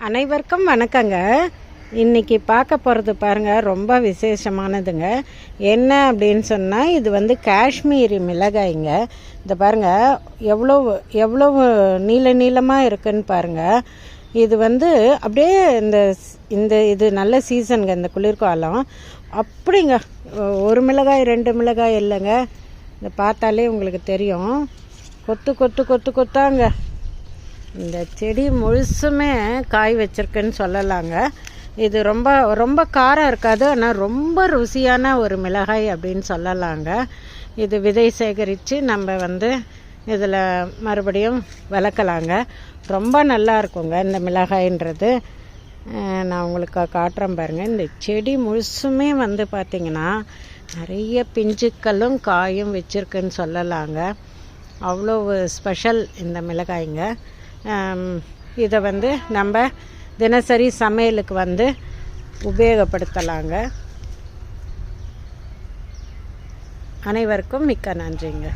அனைவருக்கும் வணக்கங்க. இன்றைக்கி பார்க்க போகிறது பாருங்கள், ரொம்ப விசேஷமானதுங்க. என்ன அப்படின்னு சொன்னால், இது வந்து காஷ்மீரி மிளகாய்ங்க. இந்த பாருங்கள் எவ்வளோ நீளமாக இருக்குன்னு பாருங்கள். இது வந்து அப்படியே இது நல்ல சீசனுங்க, இந்த குளிர்காலம். அப்படிங்க, ஒரு மிளகாய் ரெண்டு மிளகாய் இல்லைங்க, இந்த பார்த்தாலே உங்களுக்கு தெரியும். கொத்தாங்க. இந்த செடி முழுசுமே காய் வச்சிருக்குன்னு சொல்லலாங்க. இது ரொம்ப காரம் இருக்காது, ஆனால் ரொம்ப ருசியான ஒரு மிளகாய் அப்படின்னு சொல்லலாங்க. இது விதை சேகரித்து நம்ம வந்து இதில் மறுபடியும் வளர்க்கலாங்க. ரொம்ப நல்லா இருக்குங்க இந்த மிளகாய்ன்றது. நான் உங்களுக்கு காட்டுறேன் பாருங்கள். இந்த செடி முழுசுமே வந்து பார்த்திங்கன்னா நிறைய பிஞ்சுக்களும் காயும் வச்சுருக்குன்னு சொல்லலாங்க. அவ்வளோ ஸ்பெஷல் இந்த மிளகாய்ங்க. இதை வந்து நம்ம தினசரி சமையலுக்கு வந்து உபயோகப்படுத்தலாங்க. அனைவருக்கும் மிக்க நன்றிங்க.